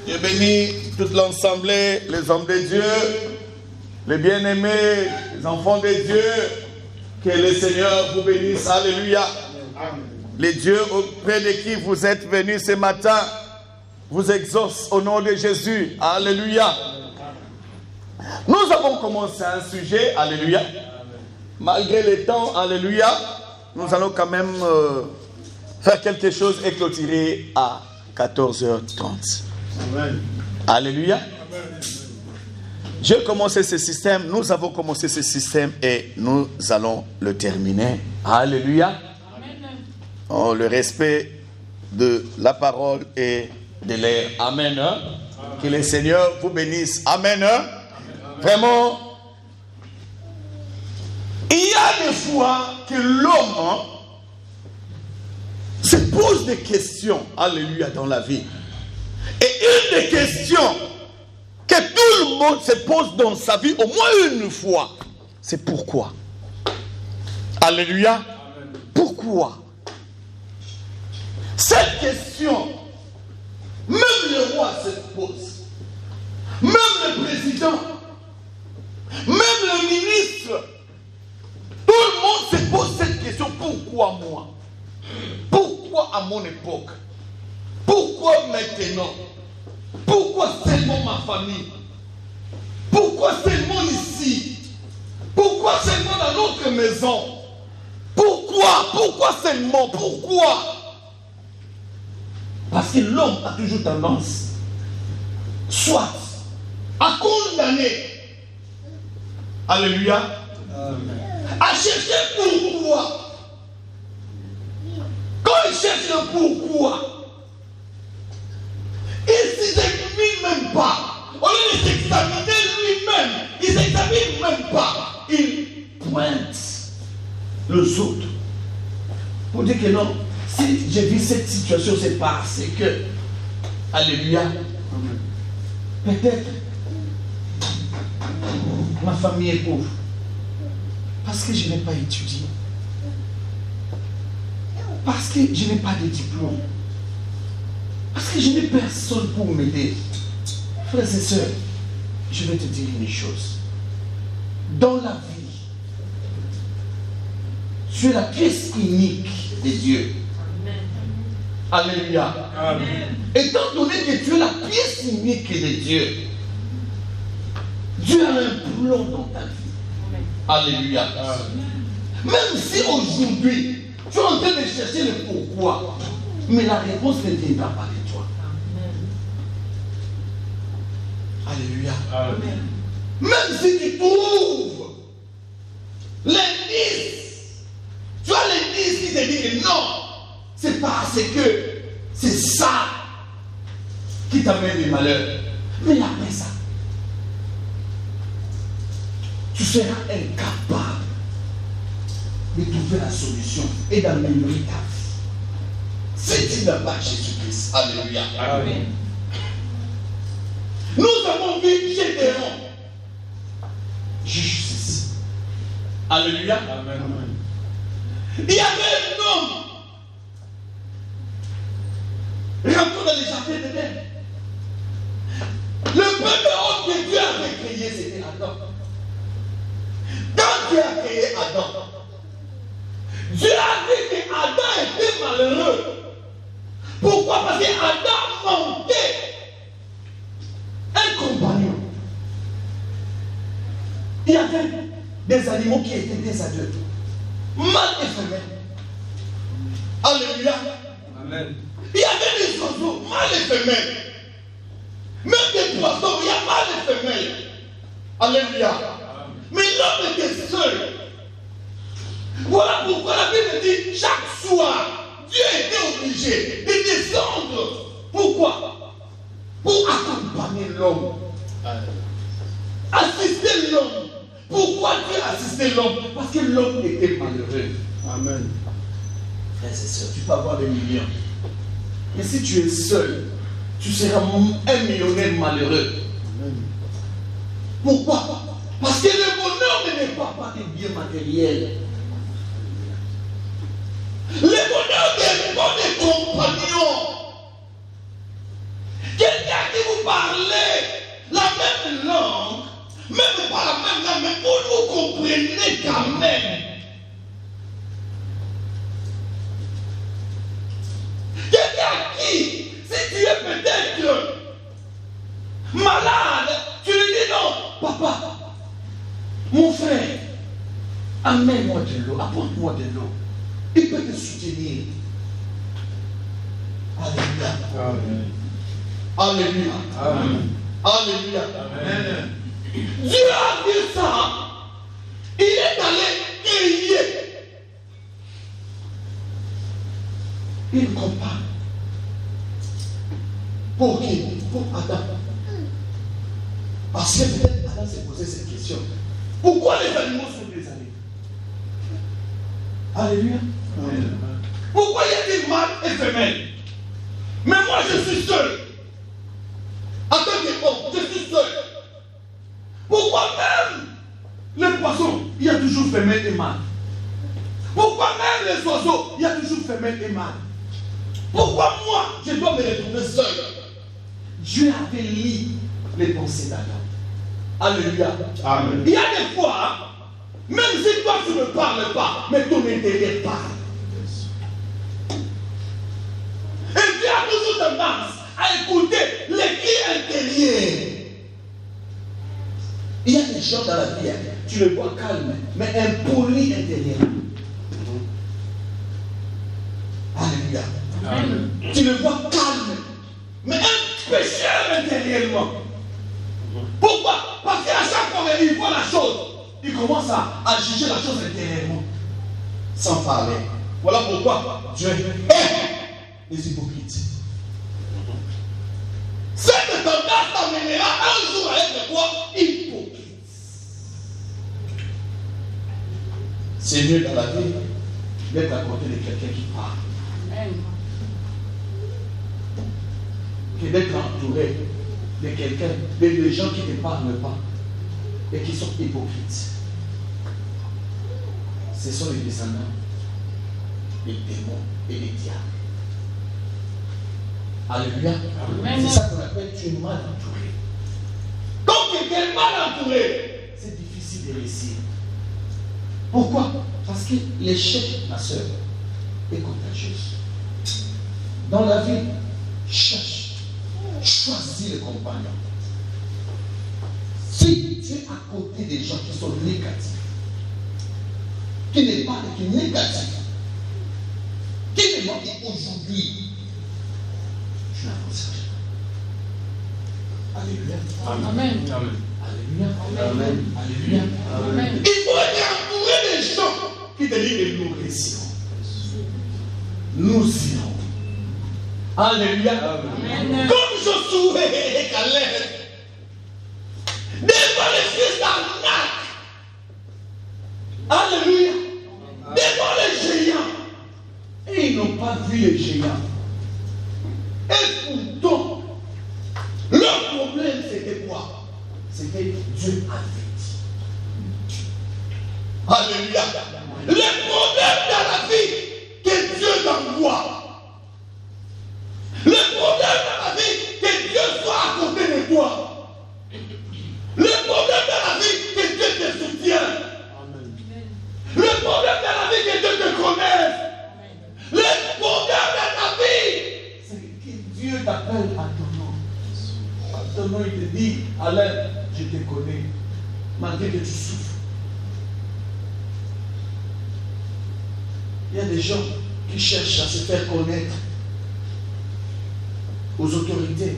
Je bénis toute l'assemblée, les hommes de Dieu, les bien-aimés, les enfants de Dieu. Que le Seigneur vous bénisse. Alléluia. Les dieux auprès de qui vous êtes venus ce matin vous exaucent au nom de Jésus. Alléluia. Nous avons commencé un sujet. Alléluia. Malgré le temps, alléluia, nous allons quand même faire quelque chose et clôturer à 14h30. Amen. Alléluia. Amen. J'ai commencé ce système, nous avons commencé ce système et nous allons le terminer. Alléluia. Amen. Oh, le respect de la parole et de l'air. Amen. Amen. Que le Seigneur vous bénisse. Amen. Amen. Vraiment. Il y a des fois que l'homme se pose des questions, alléluia, dans la vie. Et une des questions que tout le monde se pose dans sa vie au moins une fois, c'est pourquoi. Alléluia. Amen. Pourquoi? Cette question, même le roi se pose, même le président, même le ministre. Tout le monde se pose cette question, pourquoi moi? Pourquoi à mon époque? Pourquoi maintenant? Pourquoi seulement ma famille? Pourquoi seulement ici? Pourquoi seulement dans notre maison? Pourquoi seulement? Pourquoi? Parce que l'homme a toujours tendance soit à condamner, alléluia, à chercher pourquoi. Quand il cherche le pourquoi, il ne s'examine même pas. Au lieu de s'examiner lui-même, il ne s'examine même pas. Il pointe les autres pour dire que non, si j'ai vu cette situation, c'est parce que, alléluia, peut-être ma famille est pauvre. Parce que je n'ai pas étudié. Parce que je n'ai pas de diplôme. Parce que je n'ai personne pour m'aider. Frères et sœurs, je vais te dire une chose. Dans la vie, tu es la pièce unique de Dieu. Amen. Alléluia. Amen. Étant donné que tu es la pièce unique de Dieu, Dieu a un plan dans ta vie. Alléluia. Même si aujourd'hui, tu es en train de chercher le pourquoi, mais la réponse ne viendra pas de toi. Alléluia. Amen. Même si tu trouves l'indice, tu as l'indice qui te dit que non, c'est parce que c'est ça qui t'amène des malheurs. Mais après ça, tu seras incapable de trouver la solution et d'améliorer ta vie. Si tu n'as pas Jésus-Christ, alléluia. Amen. Nous avons vu Gédéon, juge ceci. Alléluia. Amen. Il y avait un homme rentrant dans les jardins d'Éden. Le premier homme que Dieu avait créé, c'était Adam. Quand Dieu a créé Adam, Dieu a dit que Adam était malheureux. Pourquoi? Parce que Adam manquait un compagnon. Il y avait des animaux qui étaient des adultes, mâles et femelles. Alléluia. Amen. Il y avait des oiseaux, mâles et femelles. Même des poissons, il y a mâles et femelles. Alléluia. Mais l'homme était seul. Voilà pourquoi la Bible dit chaque soir, Dieu était obligé de descendre. Pourquoi? Pour accompagner l'homme. Assister l'homme. Pourquoi Dieu assistait l'homme? Parce que l'homme était malheureux. Amen. Frères et sœurs, tu peux avoir des millions. Mais si tu es seul, tu seras un millionnaire malheureux. Amen. Pourquoi? Parce que le bonheur ne dépend pas des biens matériels. Le bonheur dépend des compagnons. Quelqu'un qui vous vous parlez la même langue, même pas la même langue, mais vous comprenez quand même. Quelqu'un qui, si tu es peut-être malade, tu lui dis non, papa, mon frère, amène-moi de l'eau, apporte-moi de l'eau. Il peut te soutenir. Alléluia. Amen. Alléluia. Amen. Alléluia. Amen. Dieu a vu ça. Il est allé crier. Il compare. Pour qui? Pour Adam. Parce que peut-être Adam s'est posé cette question. Pourquoi les animaux sont des animaux? Alléluia. Amen. Pourquoi il y a des mâles et femelles? Mais moi je suis seul. En tant qu'homme, je suis seul. Pourquoi même les poissons, il y a toujours femelle et mâle? Pourquoi même les oiseaux, il y a toujours femelle et mâle? Pourquoi moi, je dois me retrouver seul? Dieu avait lu les pensées d'Adam. Alléluia. Amen. Il y a des fois, même si toi tu ne parles pas, mais ton intérieur parle. Et Dieu a toujours tendance à écouter les cris intérieurs. Il y a des gens dans la vie, tu le vois calme, mais impoli intérieurement. Alléluia. Amen. Tu le vois calme, mais un pécheur intérieurement. Pourquoi? Parce qu'à chaque fois qu'il voit la chose, il commence à juger la chose intérieurement, sans parler. Voilà pourquoi Dieu est les hypocrites. Cette tendance t'amènera un jour à être quoi? Hypocrite. C'est mieux dans la vie d'être à côté de quelqu'un qui parle. Amen. Que d'être entouré de quelqu'un, de gens qui ne parlent pas et qui sont hypocrites. Ce sont les descendants des démons et des diables. Alléluia. Amen. C'est ça qu'on appelle tu es mal entouré. Quand quelqu'un est mal entouré, c'est difficile de réussir. Pourquoi? Parce que l'échec, ma soeur, est contagieux. Dans la vie, cherche, choisis le compagnon. Si tu es à côté des gens qui sont négatifs, qui ne parlent que négatif, qui ne m'ont dit aujourd'hui, je n'avancerai pas. Alléluia. Amen. Amen. Alléluia. Amen. Alléluia. Amen. Il faut être entouré des gens qui te disent que nous réussirons. Nous irons. Alléluia. Amen. Comme Josué et Caleb, devant les fils d'Anak. Alléluia. Devant les géants. Et ils n'ont pas vu les géants. Et pourtant, leur problème c'était quoi? C'était Dieu avait dit. Alléluia. Le problème dans la vie que Dieu t'envoie. Le problème dans la vie, que Dieu soit à côté de toi. Le problème dans la vie, que Dieu te soutienne. Amen. Le problème dans la vie, que Dieu te connaisse. Amen. Le problème dans la vie, c'est que Dieu t'appelle à ton nom. À ton nom, il te dit, Alain, je te connais, malgré que tu souffres. Il y a des gens qui cherchent à se faire connaître aux autorités.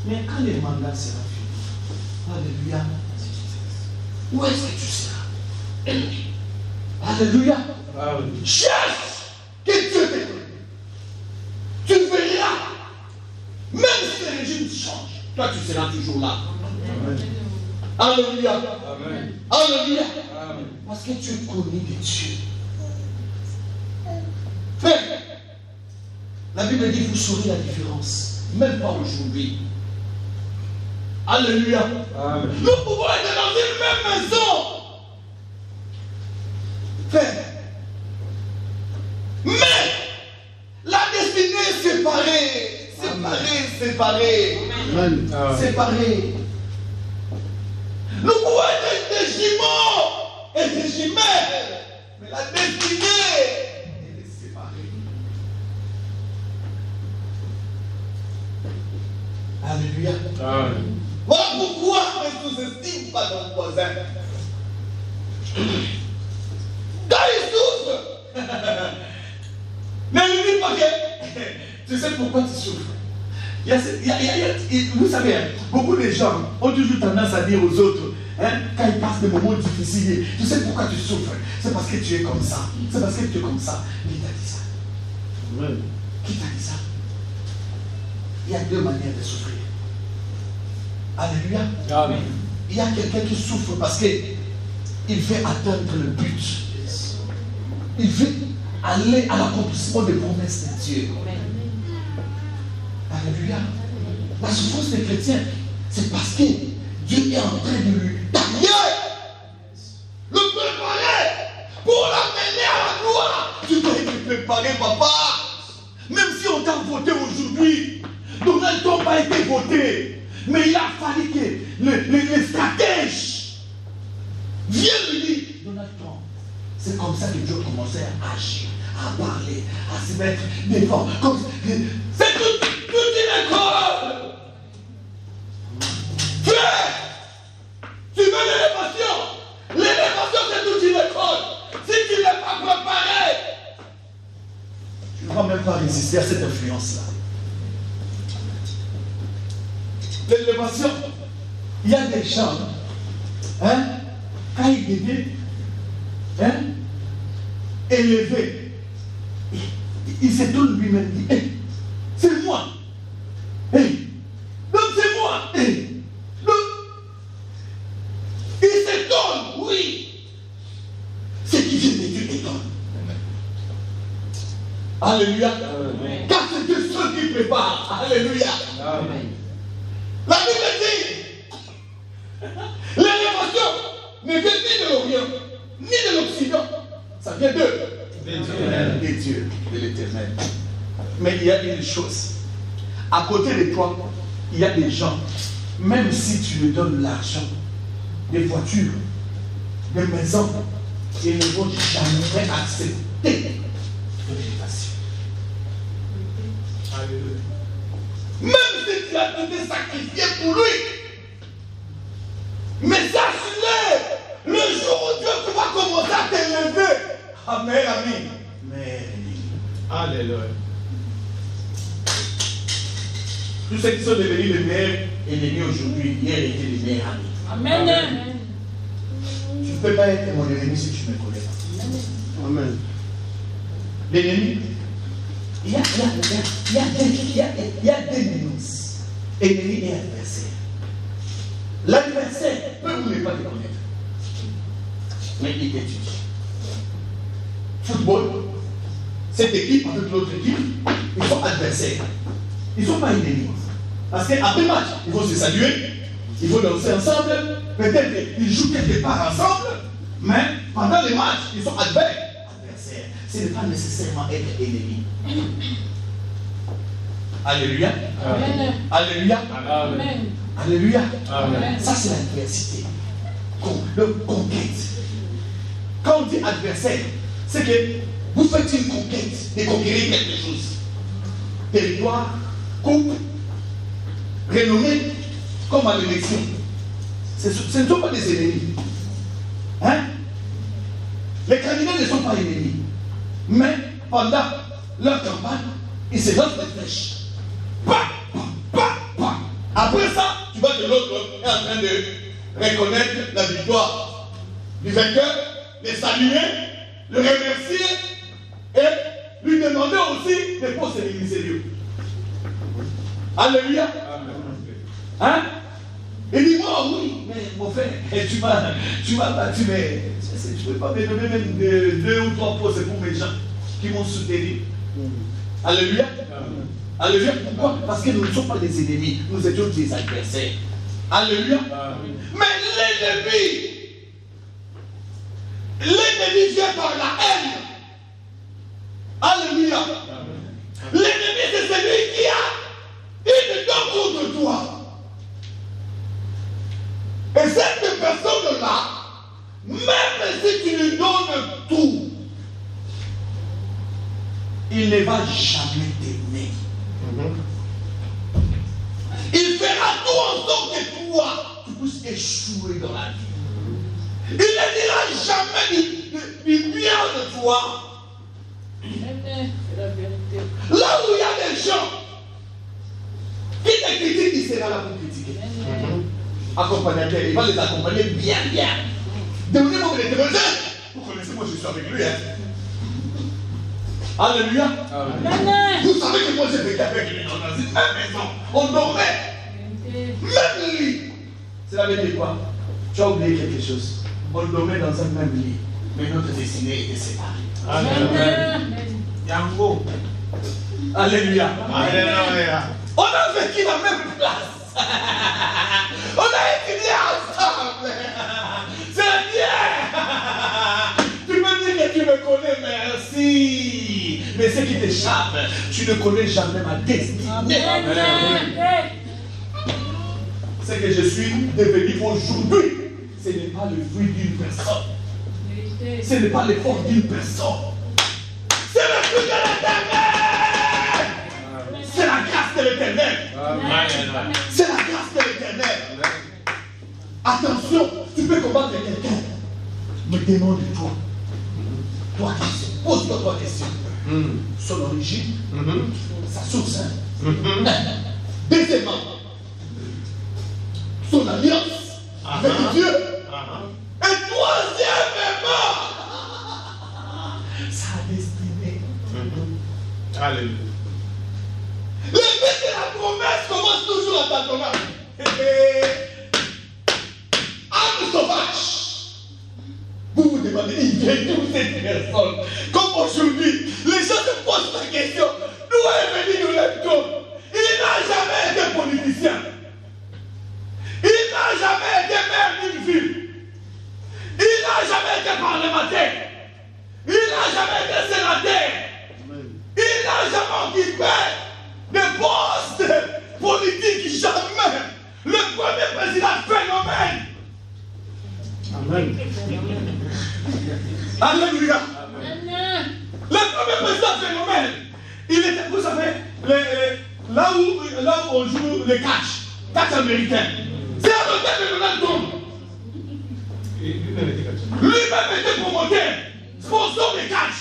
Mais quand le mandat sera fini, alléluia, où est-ce que tu seras? Alléluia. Cherche que Dieu te connaisse. Tu verras, même si le régime change, toi tu seras toujours là. Amen. Alléluia. Amen. Alléluia. Amen. Parce que tu es connu de Dieu. Frère, la Bible dit vous saurez la différence. Même pas aujourd'hui. Alléluia. Amen. Nous pouvons être dans une même maison. Frère. Mais la destinée est séparée. Séparée. séparés. Nous pouvons être des jumeaux et des jumelles, mais la destinée est séparée. Alléluia. Voilà pourquoi ne sous-estime pas ton voisin. Quand il souffre, ne lui dis pas que tu sais pourquoi tu souffres. Vous savez, beaucoup de gens ont toujours tendance à dire aux autres, quand ils passent des moments difficiles, tu sais pourquoi tu souffres. C'est parce que tu es comme ça. C'est parce que tu es comme ça. Qui t'a dit ça? Qui t'a dit ça? Il y a deux manières de souffrir. Alléluia. Amen. Il y a quelqu'un qui souffre parce qu'il veut atteindre le but. Il veut aller à l'accomplissement des promesses de Dieu. Alléluia. La souffrance des chrétiens, c'est parce que Dieu est en train de lui tailler, le préparer pour l'amener à la gloire. Tu dois être préparé, papa. Même si on t'a voté aujourd'hui, Donald Trump a été voté. Mais il a fallu que les stratèges viennent lui dire, Donald Trump, c'est comme ça que Dieu commençait à agir, à parler, à se mettre devant. C'est toute une école. Frère, tu veux l'élévation. L'élévation, c'est toute une école. Si tu n'es pas préparé, tu ne vas même pas résister à cette influence-là. L'élévation, il y a des gens, quand ils deviennent élevés, il se tourne lui-même et dit, hey, c'est moi. Hey, donc c'est moi. Hey, donc, il s'étonne, oui. Ce qui vient de Dieu étonne. Alléluia. Amen. Car c'est Dieu seul qui prépare. Alléluia. Amen. La Bible dit, l'élévation ne vient ni de l'Orient, ni de l'Occident. Ça vient de Dieu, de l'Éternel. Mais il y a une chose. À côté de toi, il y a des gens, même si tu leur donnes l'argent, des voitures, des maisons, ils ne vont jamais accepter l'élévation. Alléluia. Même si tu as été sacrifié pour lui, mais sache-le, le jour où Dieu va commencer à t'élever. Amen, amen. Mais, alléluia. Tous ceux qui sont devenus les meilleurs ennemis aujourd'hui, hier étaient les meilleurs amis. Amen. Amen. Tu ne peux pas être mon ennemi si tu ne me connais pas. Amen. L'ennemi, il y a deux nuances. Ennemi et adversaire. L'adversaire peut ou ne pas te connaître. Mais il t'étudie. Football, cette équipe avec l'autre équipe, ils sont adversaires. Ils ne sont pas ennemis. Parce qu'après match, ils vont se saluer, ils vont danser ensemble, peut-être qu'ils jouent quelque part ensemble, mais pendant les matchs, ils sont adversaires. Ce n'est pas nécessairement être ennemi. Alléluia. Amen. Alléluia. Amen. Alléluia. Amen. Ça, c'est l'adversité. Le conquête. Quand on dit adversaire, c'est que vous faites une conquête de conquérir quelque chose. Territoire, coupe, renommée, comme à l'élection. Ce ne sont pas des ennemis. Les candidats ne sont pas ennemis. Mais pendant leur campagne, ils se lancent des flèches. Après ça, tu vois que l'autre est en train de reconnaître la victoire du vainqueur, le saluer, le remercier et lui demander aussi des postes ministériels. Alléluia. Il dit, moi, oui, mais mon frère, tu m'as battu, mais je ne peux pas me donner même 2 ou 3 postes pour mes gens qui m'ont soutenu. Alléluia. Alléluia. Pourquoi? Parce que nous ne sommes pas des ennemis, nous étions des adversaires. Alléluia. Mais l'ennemi vient par la haine. Alléluia. L'ennemi, c'est celui qui a une dent contre toi. ne va jamais t'aimer. Il fera tout en sorte que toi, tu puisses échouer dans la vie. Il ne dira jamais du bien de toi. C'est la vérité. Là où il y a des gens qui te critiquent, il sera là pour critiquer. Accompagnateur, il va les accompagner bien. Demandez-moi de les demander. Vous connaissez, moi je suis avec lui. Alléluia. Vous savez que moi j'ai vécu avec lui dans une même maison. On dormait. Même lit. Cela veut dire quoi? Tu as oublié quelque chose. On dormait dans un même lit. Mais notre destinée était séparée. Yango. Alléluia. On a vécu la même place. On a étudié ensemble. C'est bien. Tu me dis que tu me connais, merci. Mais ce qui t'échappe, tu ne connais jamais ma destinée. Ce que je suis devenu aujourd'hui, ce n'est pas le fruit d'une personne. Ce n'est pas l'effort d'une personne. C'est le fruit de l'Éternel. C'est la grâce de l'Éternel. C'est la grâce de l'Éternel. Attention, tu peux combattre quelqu'un. Mais demande-toi. Toi, pose-toi trois questions. Son origine, sa source. Deuxièmement, son alliance avec Dieu. Et troisièmement, sa destinée. Alléluia. Le but de la promesse commence toujours à tâtonnage. Âme sauvage. Vous vous demandez, il vient d'où cette personne? Comme aujourd'hui, les gens se posent la question, d'où est venu le lecteur? Il n'a jamais été politicien. Il n'a jamais été maire d'une ville. Il n'a jamais été parlementaire. Il n'a jamais été sénateur. Il n'a jamais occupé de postes politiques. Jamais. Le premier président phénomène. Amen. Alléluia. Le premier président phénomène. Il était, vous savez, là où on joue le catch américain. C'est à l'hôtel de Donald Trump. Lui-même était promoteur, sponsor de catch.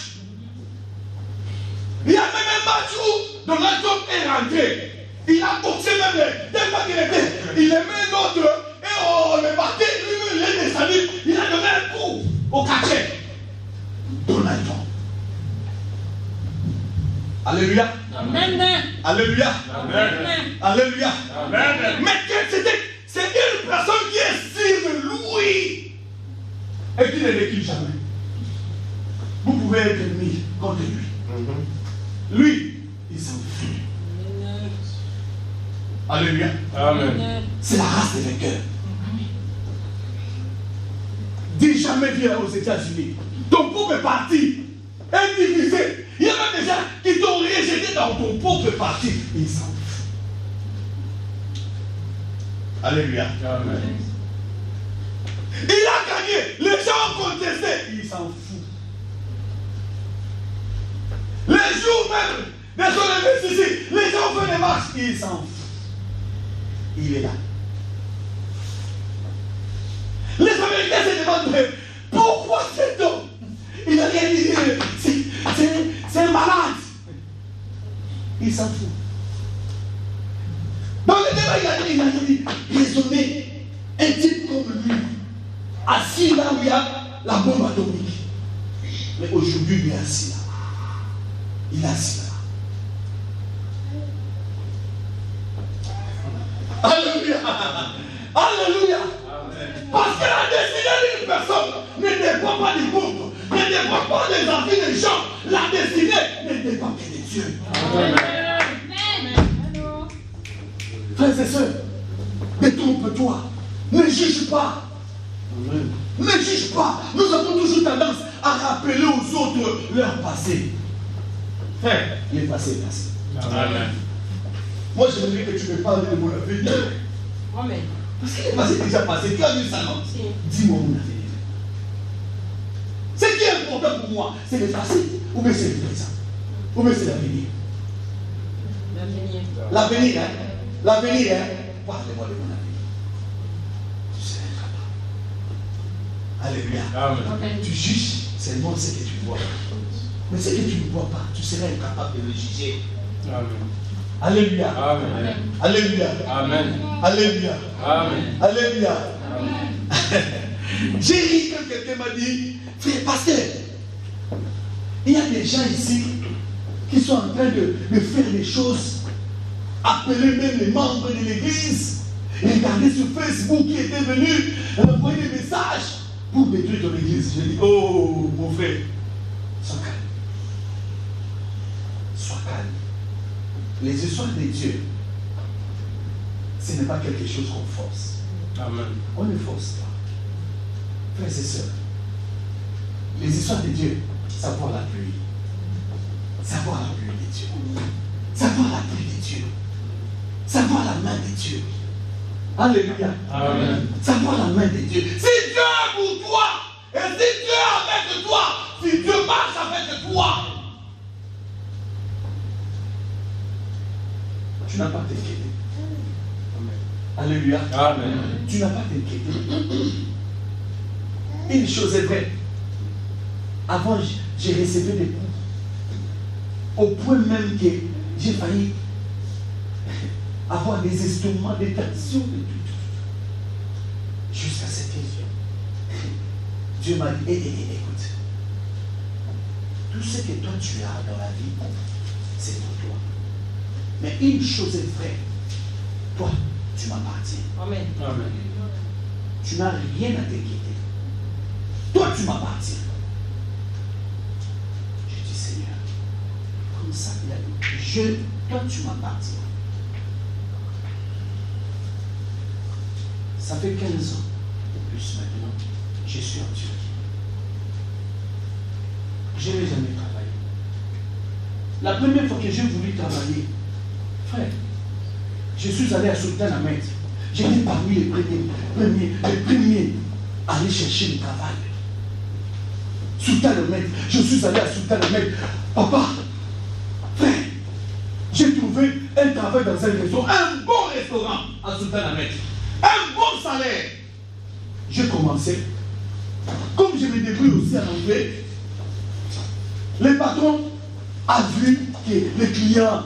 Il y a même un match où Donald Trump est rentré. Il a boxé même tellement qu'il était. Il aimait l'autre et on le battait. Lui-même, il est descendu. Il a donné un coup au catcher. Donald Trump. Alléluia. Amen. Alléluia. Amen. Alléluia. Amen. Mais c'est une personne qui est sûre de lui et qui ne recule jamais. Vous pouvez être mis contre lui. Lui, il s'en fout. Alléluia. Amen. C'est la race des vainqueurs. Dis jamais viens aux États-Unis. Ton pauvre parti est divisé. Il y a même des gens qui t'ont rejeté dans ton pauvre parti. Ils s'en foutent. Alléluia. Amen. Il a gagné. Les gens ont contesté. Il s'en fout. Les jours même de son investissement, les gens font des marches. Il s'en fout. Il est là. Les Américains se demandent mais pourquoi cet homme? Il n'a rien dit. C'est un malade. Il s'en fout. Dans le débat, il a dit raisonner. Un type comme lui, assis là où il y a la bombe atomique. Mais aujourd'hui, il est assis là. Il est assis là. Alléluia. Alléluia. Parce que la destinée d'une personne ne dépend pas du groupe, ne dépend pas des envies des gens. La destinée ne dépend que de Dieu. Amen. Frères et sœurs, détrompe-toi. Ne juge pas. Amen. Ne juge pas. Nous avons toujours tendance à rappeler aux autres leur passé. Frère, le passé est passé. Amen. Moi, j'aimerais que tu me parles de mon avenir. Amen. Parce que le passé est déjà passé. Tu as vu ça, non? Dis-moi mon avenir. Ce qui est important pour moi, c'est le passé ou bien c'est le présent. Ou bien c'est l'avenir? L'avenir. L'avenir, hein? L'avenir, hein? Parlez-moi de mon avenir. Tu seras capable. Alléluia. Amen. Tu juges seulement ce que tu vois. Mais ce que tu ne vois pas, tu seras incapable de le juger. Amen. Alléluia. Amen. Alléluia. Amen. Alléluia. Amen. Alléluia. Amen. J'ai ri quand quelqu'un m'a dit, frère pasteur, il y a des gens ici qui sont en train de faire des choses, appeler même les membres de l'église, et regarder sur Facebook qui était venu envoyer des messages pour détruire ton église. J'ai dit, oh mon frère, sois calme. Sois calme. Les histoires de Dieu, ce n'est pas quelque chose qu'on force. Amen. On ne force pas. Frères et sœurs, les histoires de Dieu, savoir la pluie. Savoir la pluie de Dieu. Savoir la pluie de Dieu. Savoir la main de Dieu. Alléluia. Amen. Savoir la main de Dieu. Si Dieu est pour toi, et si Dieu est avec toi, si Dieu marche avec toi, tu n'as pas à t'inquiéter. Alléluia. Amen. Tu n'as pas à t'inquiéter. Une chose est vraie. Avant, j'ai reçu des coups. Au point même que j'ai failli avoir des instruments de tension de tout. Jusqu'à cette question. Dieu m'a dit, écoute. Tout ce que toi tu as dans la vie, c'est pour toi. Mais une chose est vraie. Toi, tu m'appartiens. Amen. Amen. Tu n'as rien à t'inquiéter. Toi, tu m'appartiens. Je dis, Seigneur, comme ça, il a dit, toi, tu m'appartiens. Ça fait 15 ans, ou plus maintenant, je suis en Turquie. Je n'ai jamais travaillé. La première fois que j'ai voulu travailler, frère, je suis allé à Sultan Ahmed. J'étais parmi les premiers à aller chercher le travail. Sultan Ahmed, je suis allé à Sultan Ahmed. Papa, frère, j'ai trouvé un travail dans un restaurant, un bon restaurant à Sultan Ahmed. Un bon salaire. J'ai commencé. Comme je me débrouille aussi en anglais, le patron a vu que les clients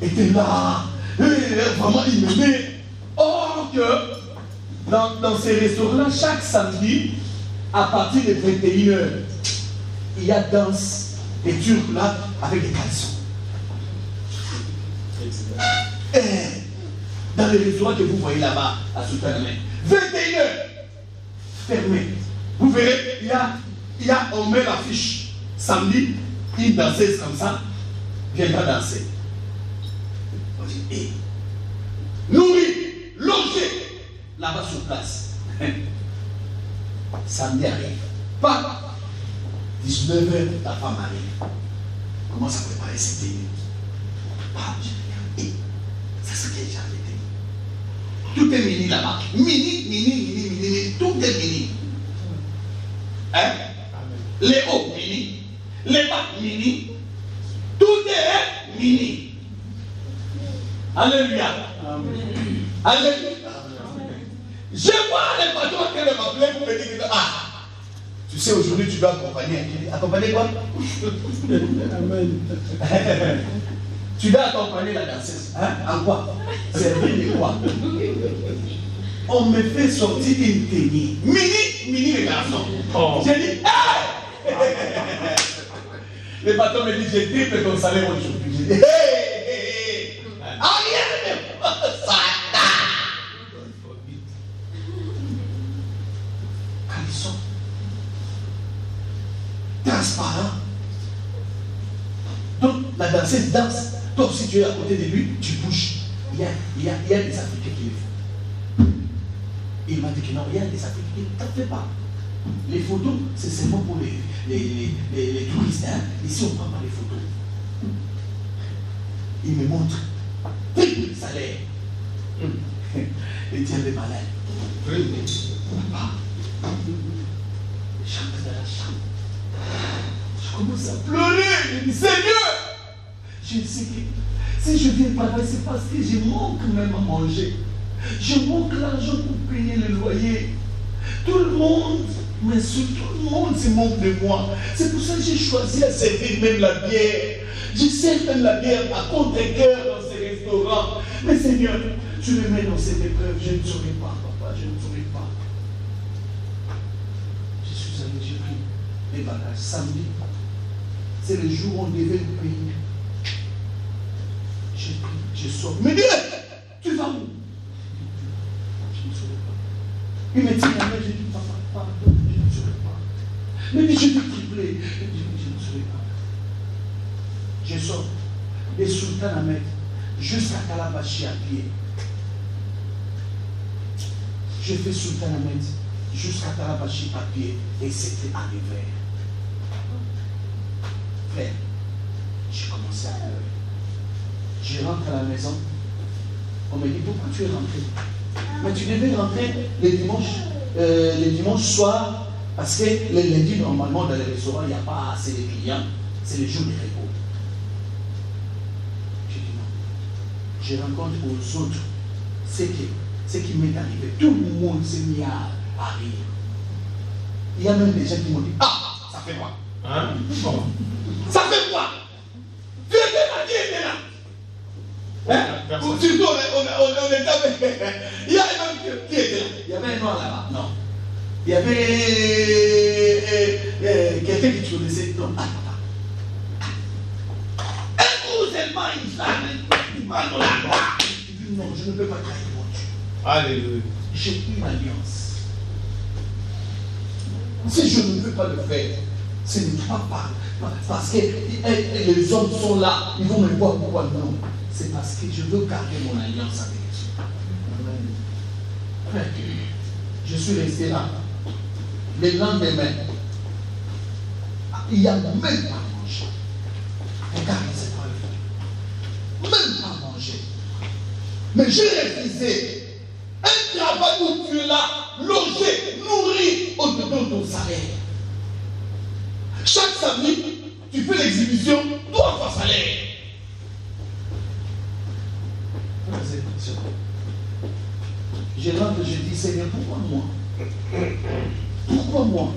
étaient là. Et vraiment, il m'aimait. Or que dans ces restaurants, chaque samedi, à partir de 21h, il y a danse des Turcs là avec des caleçons. Et dans les restaurants que vous voyez là-bas, à Sultan Ahmed, 21h, fermé. Vous verrez, on met l'affiche. Samedi, une danseuse comme ça viendra danser. On dit, hé, nourri, logé, là-bas sur place. Samedi arrive. Pas 19h, la femme arrive. Commence à préparer ses tenues. Je regarde, ça c'est quel genre de tenue? Tout est mini là-bas. Mini. Tout est mini. Hein? Les hauts mini. Les bas mini. Tout est mini. Alléluia. Alléluia. Je vois les patrons qui m'appelaient pour me dire que tu sais, aujourd'hui tu dois accompagner. Je dis, accompagner quoi? Amen. Tu dois accompagner la danseuse. Hein? En quoi? Servir de quoi? On me fait sortir une tenue. Mini les garçons. Oh. J'ai dit, hey! Le patron me dit, j'ai triplé ton salaire aujourd'hui. J'ai dit, hey! Rien ne Satan! Caleçon. Transparent. Donc, la danseuse danse. Toi, si tu es à côté de lui, tu bouges. Il y a des Africains qui le font. Il m'a dit que non, il y a des Africains qui ne le font pas. Les photos, c'est seulement pour les touristes. Hein. Ici, on ne prend pas les photos. Il me montre triple salaire. Et tiens les malades. Papa, je chante dans la chambre. Je commence à pleurer. Je dis, Seigneur, Je sais que si je viens travailler, c'est parce que je manque même à manger. Je manque l'argent pour payer le loyer. Tout le monde m'insulte, tout le monde se moque de moi. C'est pour ça que j'ai choisi à servir même la bière. Je sers même la bière à contre-cœur dans ces restaurants. Mais Seigneur, tu me mets dans cette épreuve, je ne saurais pas, papa, je ne saurais pas. Je suis allé, j'ai pris les bagages samedi. C'est le jour où on devait le payer. J'ai pris, je sors. Mais Dieu, tu vas où? Je ne saurais pas. Il me dit la main, j'ai dit, papa, pardon, je ne saurais pas. Mais il dit, je vais tripler. Je dis, je ne saurais pas. Je sors des sultans à mettre jusqu'à Calabachi à pied. Je fais sultan à mettre jusqu'à Calabachi à pied et c'était en hiver. Frère, j'ai commencé à pleurer. Je rentre à la maison. On me dit, pourquoi tu es rentré? Mais tu devais rentrer les dimanches soirs, parce que le lundi, normalement, dans les restaurants, il n'y a pas assez de clients. C'est le jour de repos. J'ai dit non. Je rencontre aux autres ce qui m'est arrivé. Tout le monde s'est mis à rire. Il y a même des gens qui m'ont dit, ah, ça fait quoi? Hein? Bon. Ça fait quoi? Tu étais là, qui était là? Hein? Surtout, on était avec. Il y a un homme qui était là. Il y avait un noir là-bas. Non. Il y avait quelqu'un qui tu connaissais. Non. Un coup seulement, il m'a donné la gloire. Il dit non, je ne peux pas trahir mon Dieu. Alléluia. J'ai eu l'alliance. Si je ne veux pas le faire, ce n'est pas parce que les hommes sont là, ils vont me voir pourquoi non. C'est parce que je veux garder mon alliance avec Dieu. Je suis resté là. Le lendemain, il n'y a même pas mangé. Regardez, c'est pas le fait. Même pas mangé. Mais j'ai refusé un travail où tu es là, logé, nourri au-dedans de ton salaire. Chaque samedi, tu fais l'exhibition, 3 fois salaire. Je rentre, je dis, Seigneur, pourquoi moi? Pourquoi moi?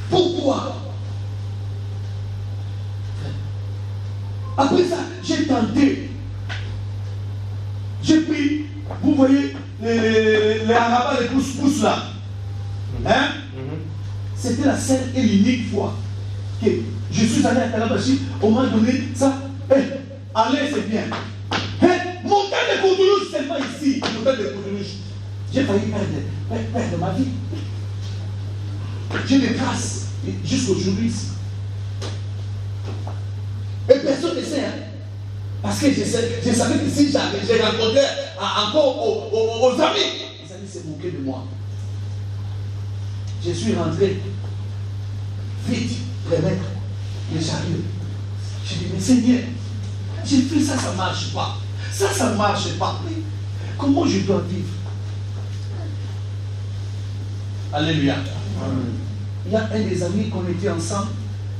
Pourquoi? Après ça, j'ai tenté. J'ai pris, vous voyez, les arabes, les pouces-pouces là. Hein? C'était la seule et l'unique fois que je suis allé à Calabachi, on m'a donné ça. Allez, c'est bien. Montagne de Courtoulouche, seulement ici. Montagne de Courtoulouche. J'ai failli perdre ma vie. J'ai des traces jusqu'aujourd'hui ici. Et personne ne sait. Hein? Parce que je savais que si j'ai rencontré encore aux amis, les amis s'est moqué de moi. Je suis rentré vite, remettre les chariots. J'ai dit, mais Seigneur, j'ai fait ça, ça ne marche pas. Ça ne marche pas. Mais comment je dois vivre? Alléluia. Il y a un des amis qu'on était ensemble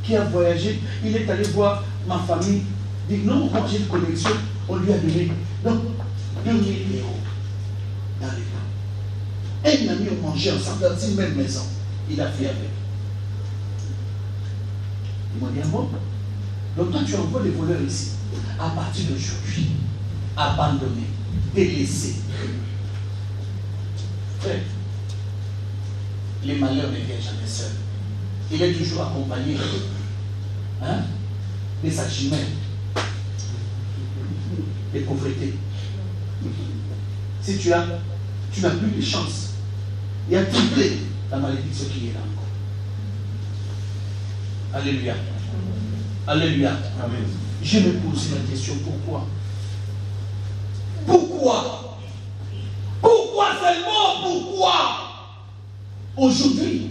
qui a voyagé. Il est allé voir ma famille. Il dit, non, moi j'ai une connexion. On lui a donné, non, 2000 € dans les plans. Un ami, on mangeait ensemble dans une même maison. Il a fait avec. Il m'a dit, ah bon? Donc toi, tu envoies les voleurs ici. À partir d'aujourd'hui, abandonné, délaissé. Frère, les malheurs ne viennent jamais seuls. Il est toujours accompagné de sa chimère, des pauvretés. Si tu n'as plus de chance, il y a triplé la malédiction qui est là encore. Alléluia. Alléluia. Amen. Je me pose la question, pourquoi? Pourquoi? Pourquoi seulement? Pourquoi? Aujourd'hui,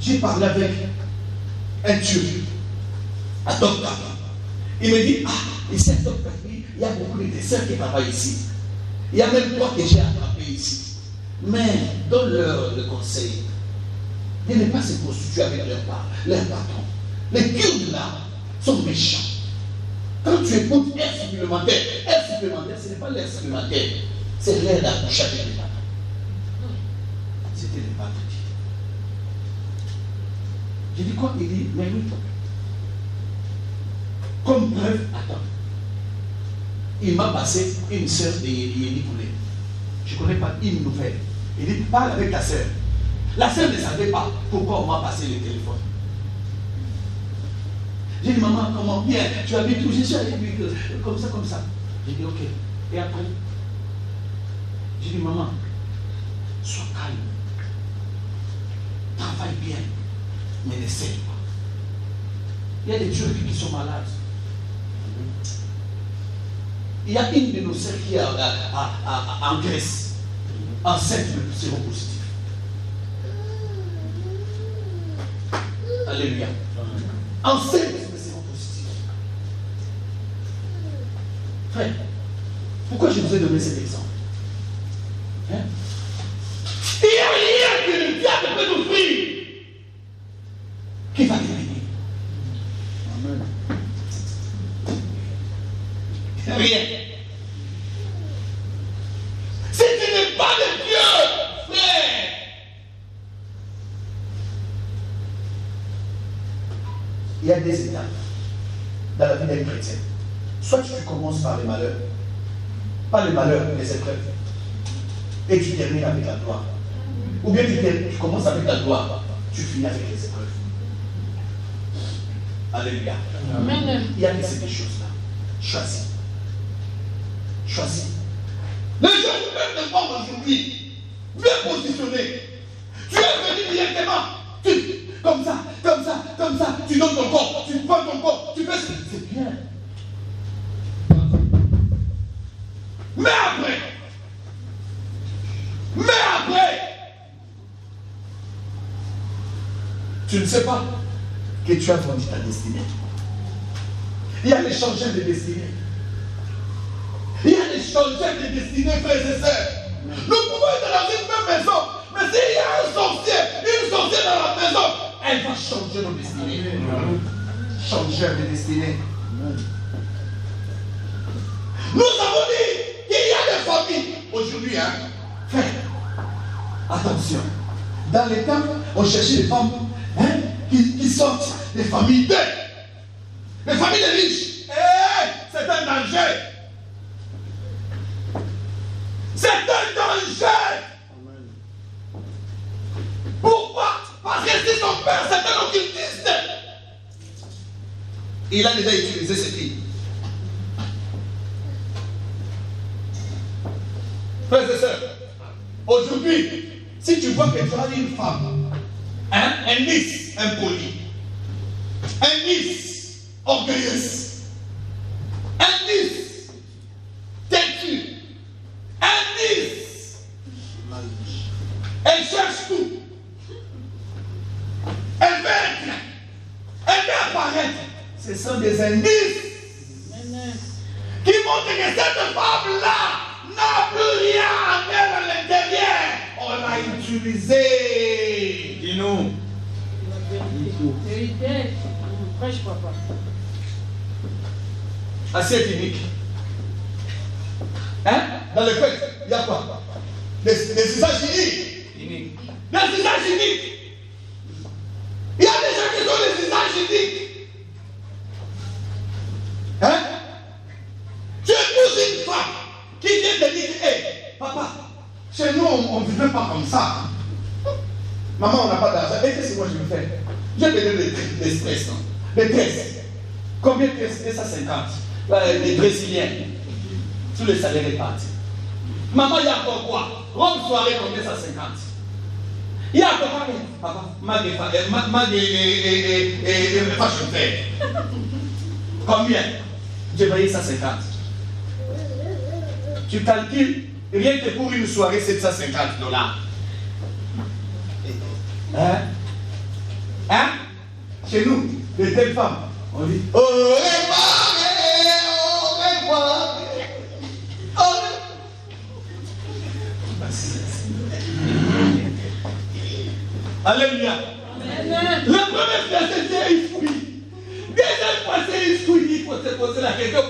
j'ai parlé avec un Turc, un docteur. Il me dit, ici à Docteur, il y a beaucoup de sœurs qui travaillent ici. Il y a même 3 que j'ai attrapés ici. Mais donne-leur le conseil de ne pas se prostituer avec leur patron. Les Kurdes là sont méchants. Quand tu écoutes air supplémentaire, ce n'est pas l'air supplémentaire, c'est l'air d'accoucher avec les parents. C'était le vendredi. J'ai dit quoi? Il dit, mais oui. Comme preuve, attends. Il m'a passé une sœur de Yéni Poulet. Je ne connais pas une nouvelle. Il dit, parle avec ta sœur. La sœur ne savait pas pourquoi on m'a passé le téléphone. J'ai dit, maman, comment? Bien, tu habites où? Je suis allé comme ça. J'ai dit, ok. Et après, j'ai dit, maman, sois calme. Travaille bien, mais ne sais pas. Il y a des Turcs qui sont malades. Il y a une de nos sœurs qui est en Grèce, enceinte de séropositif. Alléluia. Enceinte de séropositif. Frère, pourquoi je vous ai donné cet exemple? Hein? Il n'y a rien que le diable peut t'offrir qui va t'éliminer. Amen. Rien. Si tu n'es pas de Dieu, frère, il y a des étapes dans la vie d'un chrétien. Soit tu commences par les malheurs, pas les malheurs, les épreuves, et tu termines avec la gloire. Ou bien tu commences avec la gloire, tu finis avec les épreuves. Alléluia. Amen. Il y a des choses-là. Choisis. Choisis. Les gens peuvent te voir aujourd'hui, bien positionnés. Tu es venu directement. Comme ça. Tu donnes ton corps, tu prends ton corps, tu fais ce que c'est bien. Mais après, tu ne sais pas que tu as vendu ta destinée. Il y a les changeurs de destinée. Il y a les changeurs de destinée, frères et sœurs. Nous pouvons être dans une même maison, mais s'il y a une sorcière dans la maison, elle va changer nos destinées. Changeur de destinée. Nous avons dit qu'il y a des familles aujourd'hui, hein. Frère, attention. Dans les temps, on cherchait des femmes qui sortent des familles de. Les familles de riches. C'est un danger. C'est un danger. Pourquoi? Parce que si ton père c'est un occultiste, il a déjà utilisé ses filles. Frères et sœurs, aujourd'hui, si tu vois que tu as une femme, un nice impoli, un nice orgueilleuse, un nice têtu, un nice, elle cherche tout. Elle veut être, elle veut apparaître. Ce sont des indices qui montrent que cette femme-là n'a plus rien à faire à l'intérieur. On l'a utilisé. Dis-nous. Vérité. Prêche, papa. Assiette unique. Hein? Dans le fait, il y a quoi? Des usages uniques. Des usages uniques. Il y a des gens qui ont des usages uniques. Hein? Tu épouses une femme qui vient te dire, hey, papa, chez nous, on ne vivait pas comme ça. Maman, on n'a pas d'argent. Et qu'est-ce que moi je me fais? J'ai besoin de stress, non? De 13. Combien de 13 à 50? Les Brésiliens. Tous les salaires est parti. Maman, il y a encore quoi? Rome soirée, combien ça 50? Il y a encore quoi? Papa, fashion fair. Combien? J'ai payé ça 50. Tu calcules, rien que pour une soirée, $750. Hein? Hein? Chez nous, les telles femmes, on dit au revoir, au revoir. Alléluia. Le premier fois, c'est un fruit. Deuxième fois, c'est un fruit. faut te poser la question.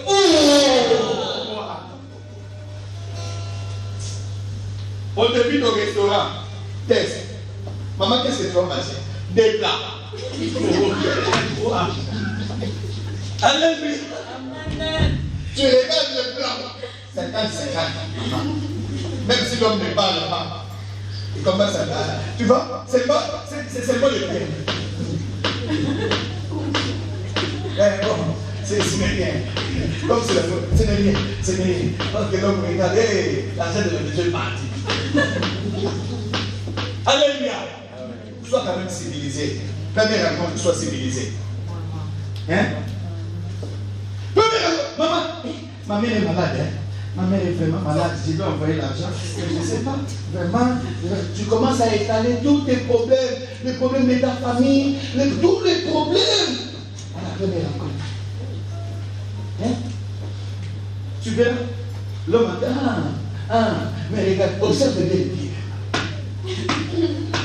On te vit au restaurant. Test. Maman, qu'est-ce que tu vas manger? Des plats. Alléluia. Tu regardes le plat. 50-50. Même si l'homme ne parle pas. Il commence à parler. Tu vois, c'est pas le bien. Bon, c'est rien. Comme c'est la faute, ce n'est rien. Parce que l'homme regarde, l'argent de Dieu est parti. Alléluia. Sois quand même civilisé. Première rencontre, sois civilisé. Hein? Maman, ma mère est malade. Hein? Ma mère est vraiment malade. Je dois envoyer l'argent. Je ne sais pas. Vraiment, tu commences à étaler tous tes problèmes. Les problèmes de ta famille. Tous les problèmes. À la première rencontre. Hein? Tu verras. L'homme a dit, mais regarde, observe bien le pied.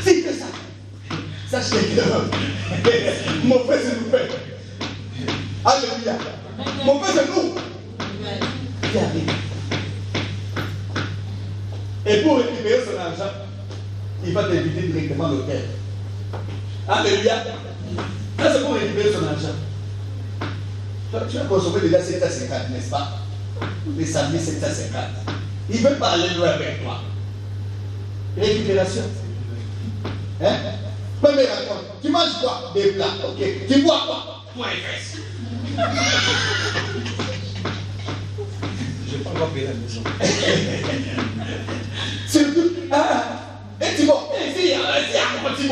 C'est que ça. Sache que mon père c'est nous fait. Alléluia. Mon père c'est nous. Qui arrive. Et pour récupérer son argent, il va t'inviter directement à l'hôtel. Alléluia. Ça c'est pour récupérer son argent. Tu as consommé déjà 750, n'est-ce pas? Les samedis 750. Il veut parler loin avec toi. Récupération. Hein? Première rencontre. Tu manges quoi? Des plats. Ok. Tu bois quoi? Toi et fesses. Je n'ai pas encore payé la maison. Surtout. Et tu bois. Et si, tu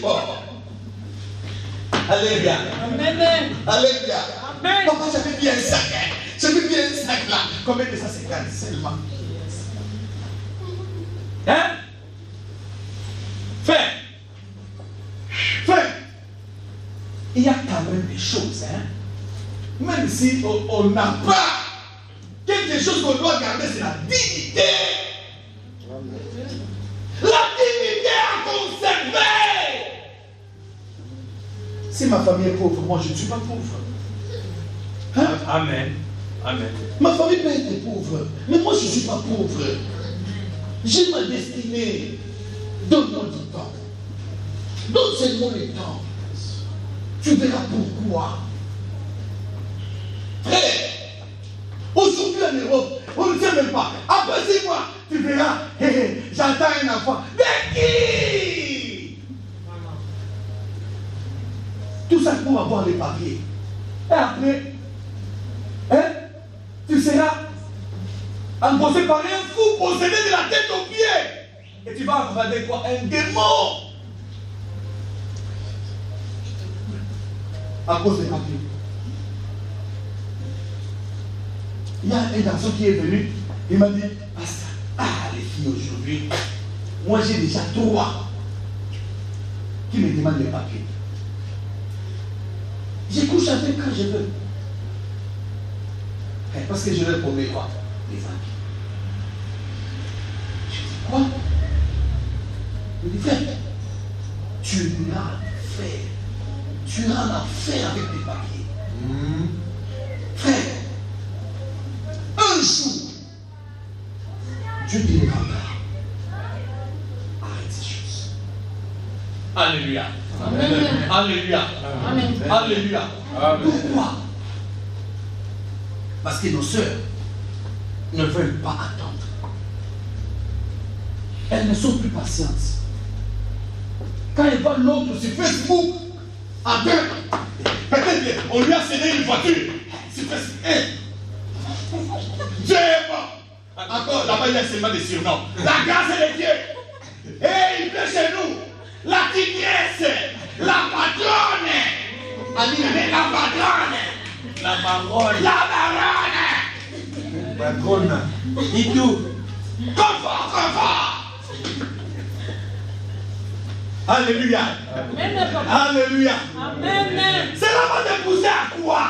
bois. Alléluia. Amen. Alléluia. Amen. Papa, j'avais bien un sac. Hein? J'avais bien un sac là. Combien de ça c'est grave seulement? Hein? Fais. Il y a quand même des choses, hein? Même si on n'a pas quelque chose qu'on doit garder, c'est la dignité. La dignité à conserver. Si ma famille est pauvre, moi je ne suis pas pauvre. Hein? Amen. Amen. Ma famille peut être pauvre, mais moi je ne suis pas pauvre. J'ai ma destinée. Donne-moi du temps. Donne seulement le temps. Tu verras pourquoi. Frère, aujourd'hui en Europe, on ne sait même pas. Après 6 mois, tu verras, j'entends un enfant. De qui? Tout ça pour avoir les papiers. Et après, hein, tu seras embauché par un fou, possédé de la tête aux pieds. Et tu vas regarder quoi? Un démon. À cause des papiers. Il y a un garçon qui est venu, il m'a dit, Pasteur, les filles aujourd'hui, moi j'ai déjà 3 qui me demandent les papiers. Je couche avec quand je veux. Parce que je leur promets quoi? Les amis. Je dis quoi? Il dit, frère, tu n'as fait. Tu as l'affaire avec tes papiers. Frère, un jour, Dieu te demandera. Arrête ces choses. Alléluia. Amen. Alléluia. Amen. Alléluia. Amen. Pourquoi? Parce que nos sœurs ne veulent pas attendre. Elles ne sont plus patientes. Quand elles voient l'autre sur Facebook, peut-être on lui a cédé une voiture. Sur Facebook. Dieu est bon. Encore, là-bas, il y a seulement des surnoms. La grâce de Dieu. Et il plaît chez nous. La tigresse. La patronne. Aline, la patronne. La parole. La baronne. Patronne. Et tout. Confort. Alléluia. Amen, papa. Alléluia. Amen. Cela va te pousser à quoi?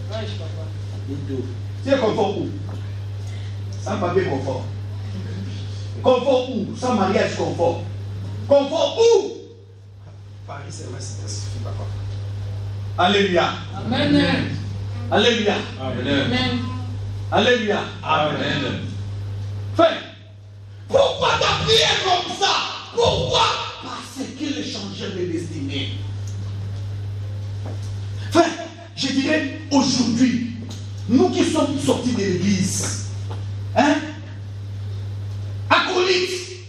Wesh, papa. Et tout. Tu es confort où? Sans papier confort. Confort où? Sans mariage confort. Confort où? Paris, c'est vrai, ça suffit pas. Alléluia. Amen. Alléluia. Amen. Alléluia. Amen. Frère, pourquoi tu as prié comme ça? Pourquoi? Parce qu'il est changeur de destinée. Frère, je dirais aujourd'hui, nous qui sommes sortis de l'église, hein, acolytes,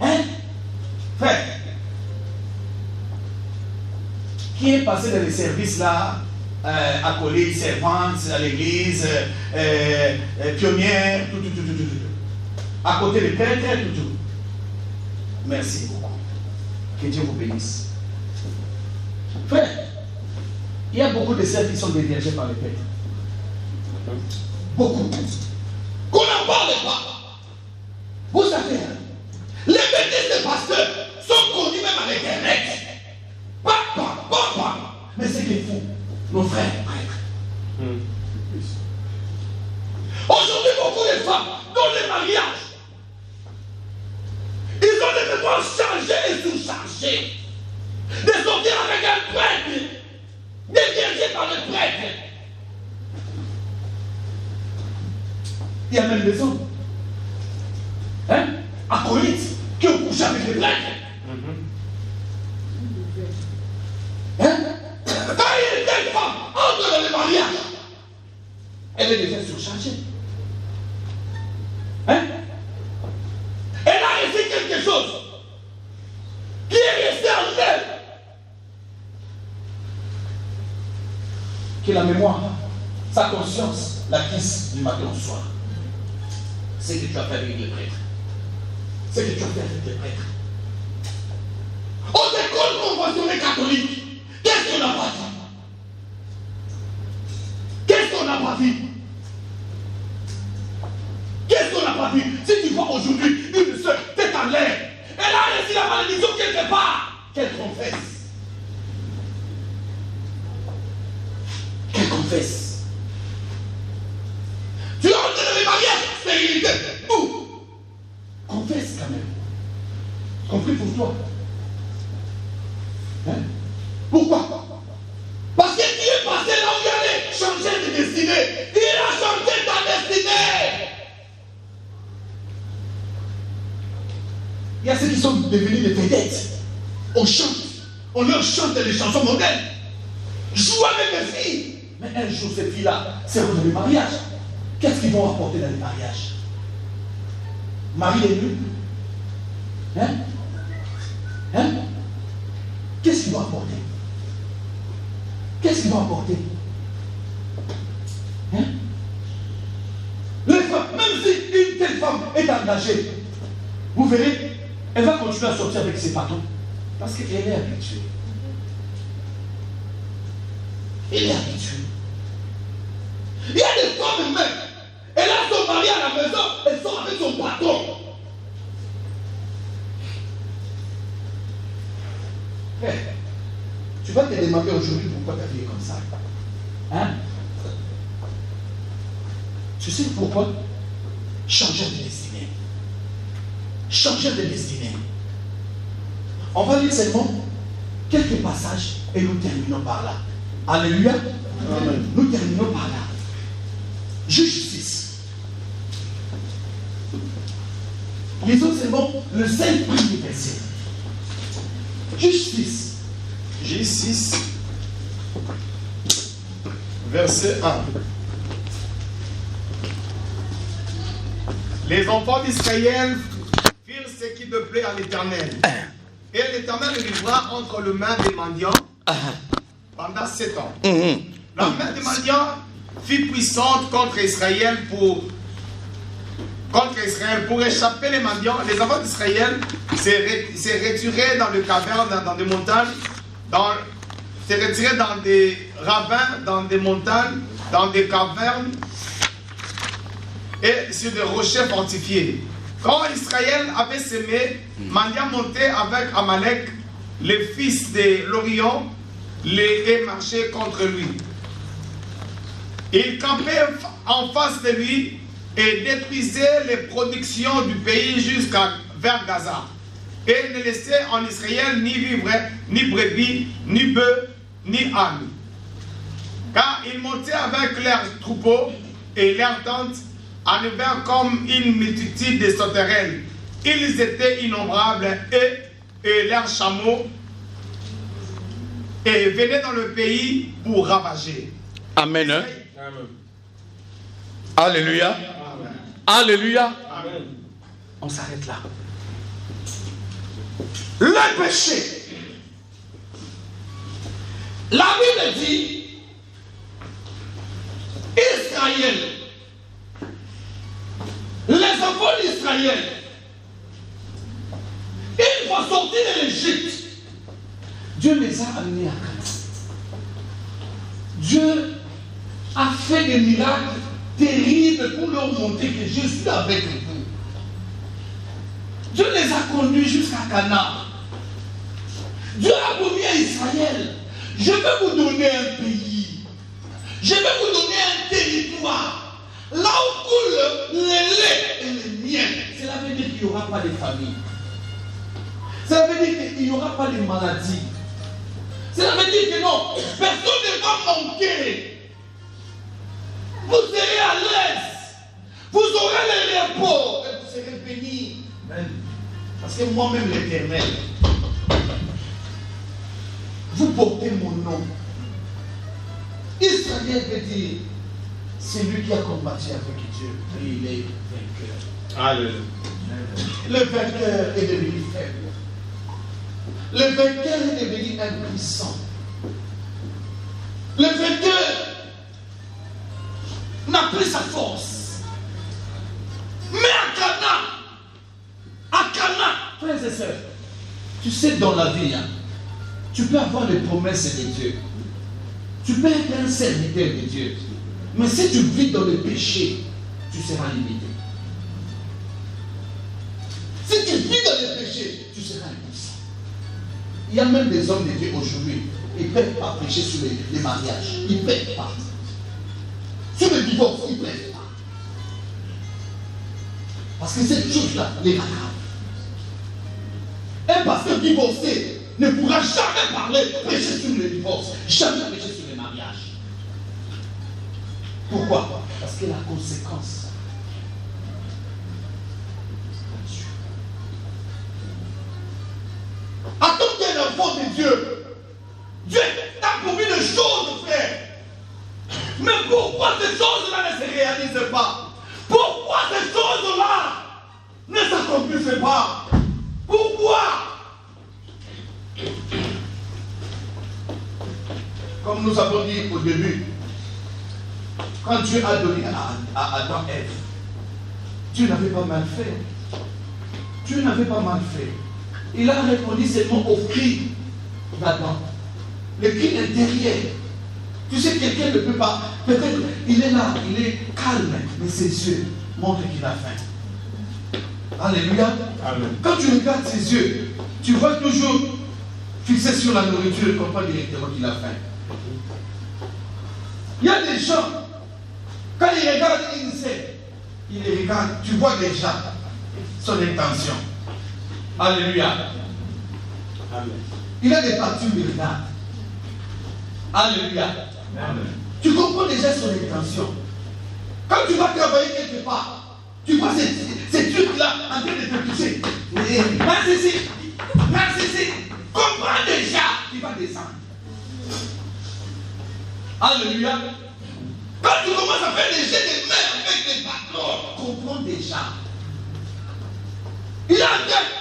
hein, frère, qui est passé dans les services là, acolytes, servantes à l'église, pionnières, tout. À côté des prêtres, tout. Merci beaucoup. Que Dieu vous bénisse. Frère, il y a beaucoup de sœurs qui sont déviagées par les prêtres. Beaucoup. Qu'on n'en parle pas. Vous savez, les bêtises des pasteurs sont connues même à l'internet. Mais c'est qu'il faut, nos frères prêtres. Aujourd'hui, beaucoup de femmes, dans les mariages, ils ont des besoins chargés et sous-chargés. De sortir avec un prêtre, déviergé par le prêtre. Il y a même des hommes, hein, acolytes, qui ont couché avec les prêtres. Hein? Quand il y a une femme entre dans le mariage, elle est déjà surchargée. Hein? Elle a reçu quelque chose qui est resté en elle. Que la mémoire, sa conscience, la quitte du matin au soir. C'est que tu as fait avec les prêtres. C'est que tu as fait avec les prêtres. Aux écoles conventionnelles catholiques, qu'est-ce qu'on n'a pas vu? Qu'est-ce qu'on n'a pas vu? Qu'est-ce qu'on n'a pas vu? Si tu vois aujourd'hui une soeur tête en l'air, elle a reçu la malédiction quelque part, qu'elle confesse. Qu'elle confesse. Tu as entendu les mariages, stérilité, tout. Confesse quand même. Compris pour toi. Hein? Pourquoi? Parce que tu es passé là où il allait changer de destinée. Il a changé ta destinée. Il y a ceux qui sont devenus des vedettes. On chante. On leur chante des chansons modernes. Joue avec les filles. Mais un jour, ces filles-là seront dans les mariages. Qu'est-ce qu'ils vont apporter dans les mariages? Marie est nue. Hein? Hein? Qu'est-ce qu'ils vont apporter? Qu'est-ce qu'ils vont apporter? Hein? Les femmes, même si une telle femme est engagée, vous verrez, elle va continuer à sortir avec ses patrons. Parce qu'elle est habituée. Elle est habituée. Il y a des femmes même, elle a son mari à la maison, elle sort avec son patron. Hey, tu vas te demander aujourd'hui pourquoi tu as fait comme ça. Hein? Tu sais pourquoi? Changer de destinée. Changer de destinée. On va lire seulement quelques passages et nous terminons par là. Alléluia. Amen. Nous terminons par là. Justice. Lisons seulement le 5 premier verset. Justice. J6, verset 1. Les enfants d'Israël firent ce qui te plaît à l'Éternel. Et l'Éternel le livra entre les mains des mendiants pendant 7 ans. La main des mendiants fut puissante contre Israël pour échapper les mendiants. Les enfants d'Israël s'est retirés dans les cavernes, dans des montagnes, s'est retirés dans des ravins, dans des montagnes, dans des cavernes et sur des rochers fortifiés. Quand Israël avait semé, mendiants montaient avec Amalek, les fils de l'Orient, et marchaient contre lui. Ils campaient en face de lui et détruisaient les productions du pays vers Gaza. Et ne laissaient en Israël ni vivre, ni brebis, ni bœufs, ni ânes. Car ils montaient avec leurs troupeaux et leurs tentes en hiver comme une multitude de sauterelles. Ils étaient innombrables et leurs chameaux et venaient dans le pays pour ravager. Amen. Hein? Alléluia. Amen. Alléluia. Amen. On s'arrête là. Le péché. La Bible dit, Israël, les enfants d'Israël, une fois sortis de l'Égypte, Dieu les a amenés à Canaan. Dieu a fait des miracles terribles pour leur montrer que je suis avec vous. Dieu les a conduits jusqu'à Canaan. Dieu a promis à Israël, je vais vous donner un pays. Je vais vous donner un territoire. Là où coule le lait et le miel. Cela veut dire qu'il n'y aura pas de famille. Cela veut dire qu'il n'y aura pas de maladie. Cela veut dire que non, personne ne va manquer. Vous serez à l'aise. Vous aurez le repos. Et vous serez bénis. Parce que moi-même, l'Éternel, vous portez mon nom. Israël veut dire, c'est lui qui a combattu avec Dieu. Et il est vainqueur. Alléluia. Le vainqueur est devenu faible. Le vainqueur est devenu impuissant. Le vainqueur n'a plus sa force. Mais à Canaan, frères et sœurs, tu sais, dans la vie, hein, tu peux avoir les promesses de Dieu. Tu peux être un serviteur de Dieu. Mais si tu vis dans le péché, tu seras limité. Si tu vis dans le péché, tu seras impuissant. Il y a même des hommes de Dieu aujourd'hui, ils ne peuvent pas prêcher sur les mariages. Ils ne peuvent pas. Sur le divorce, ils ne peuvent pas. Parce que cette chose-là les rattrape. Un pasteur divorcé ne pourra jamais parler, prêcher sur le divorce, jamais prêcher sur le mariage. Pourquoi? Parce que la conséquence. Attends qu'un enfant de Dieu, Dieu t'a promis des choses, frère. Mais pourquoi ces choses-là ne se réalisent pas? Pourquoi ces choses-là ne s'accomplissent pas? Pourquoi? Comme nous avons dit au début, quand Dieu a donné à Adam et Ève, Dieu n'avait pas mal fait. Dieu n'avait pas mal fait. Il a répondu seulement au cri d'Adam. Le cri intérieur. Tu sais, quelqu'un ne peut pas. Peut-être il est là, il est calme, mais ses yeux montrent qu'il a faim. Alléluia. Amen. Quand tu regardes ses yeux, tu vois toujours fixé sur la nourriture et comprends directement qu'il a faim. Il y a des gens, quand ils regardent, ils les regardent, tu vois déjà son intention. Alléluia. Amen. Il a des parties de regard. Alléluia. Amen. Tu comprends déjà son intention. Quand tu vas travailler quelque part, tu vois ces trucs-là en train de te toucher. Narcissique. Comprends déjà qu'il va descendre. Alléluia. Quand tu commences à faire des jets de main avec des patrons, comprends déjà. Il a un tête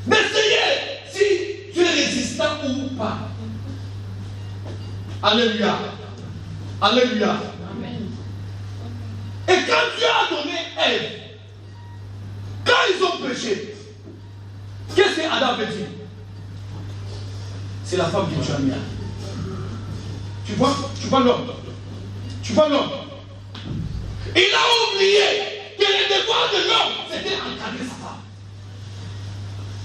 d'essayer si tu es résistant ou pas. Alléluia. Alléluia. Amen. Et quand Dieu a donné Ève, quand ils ont péché, qu'est-ce que Adam avait dit? C'est la femme que tu as mis. Tu vois l'homme. Tu vois l'homme. Il a oublié que le devoir de l'homme, c'était d'encadrer sa femme.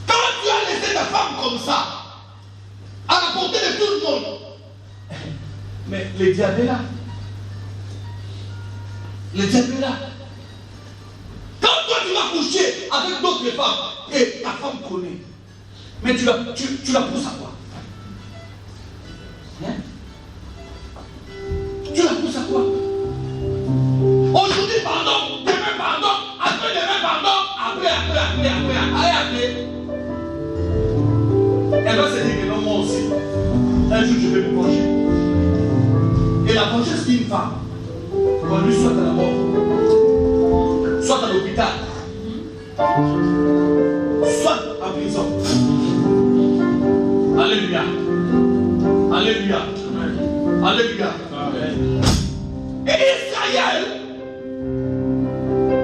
Quand tu as laissé ta femme comme ça, à la portée de tout le monde, mais le diable est là. Le diable est là. Quand toi tu vas coucher avec d'autres femmes, et ta femme connaît, mais tu la pousses à quoi? conduit soit à la mort, soit à l'hôpital, soit en prison. Alléluia. Alléluia. Alléluia. Et Israël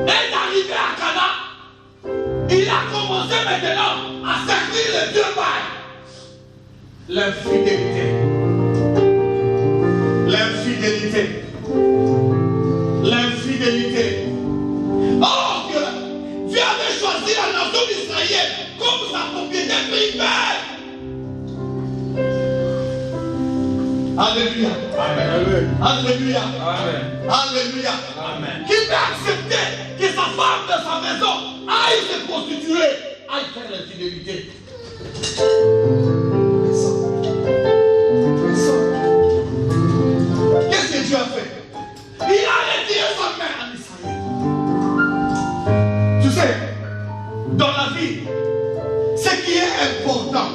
est arrivé à Cana. Il a commencé maintenant à servir les deux bails. L'infidélité. L'infidélité. L'infidélité. Or que Dieu avait choisi la nation d'Israël comme sa propriété primaire. Alléluia. Amen. Alléluia. Amen. Alléluia. Amen. Qui peut accepter que sa femme de sa maison aille se prostituer, aille faire l'infidélité? Personne. Personne. Qu'est-ce que Dieu a fait? Il a retiré sa main en Israël. Tu sais, dans la vie, ce qui est important,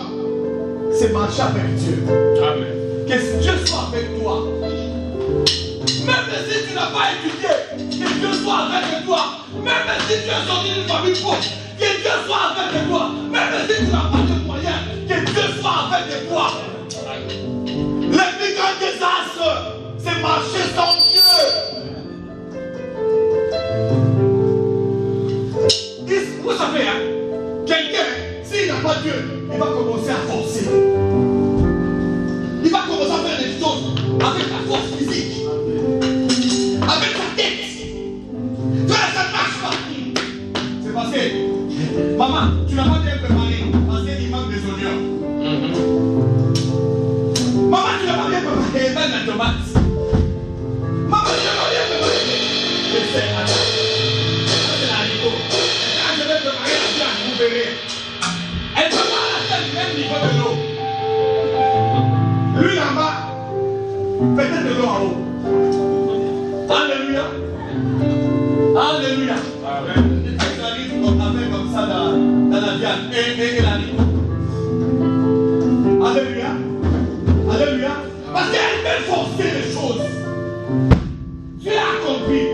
c'est marcher avec Dieu. Amen. Que Dieu soit avec toi. Même si tu n'as pas étudié, que Dieu soit avec toi. Même si tu es sorti d'une famille pauvre, que Dieu soit avec toi. Même si tu n'as pas de moyens, que Dieu soit avec toi. Le plus grand désastre, c'est marcher sans Dieu. Vous savez, hein, quelqu'un, s'il n'a pas Dieu, il va commencer à forcer. Il va commencer à faire des choses avec la force physique, avec sa tête. Frère, ça ne marche pas. C'est parce que, maman, tu n'as pas bien préparé parce qu'il manque des oignons. Maman, tu n'as pas bien préparé la tomate. Maman, tu n'as pas bien préparé c'est l'haricot. Quand je vais préparer la viande, vous verrez. Elle prépare la tête du même niveau de l'eau. Lui là-bas, peut-être de l'eau en haut. Alléluia. Alléluia. Amen. Les textualistes ont fait comme ça dans la viande et l'haricot. Alléluia. Alléluia. Parce qu'elle peut forcer les choses. Dieu a compris.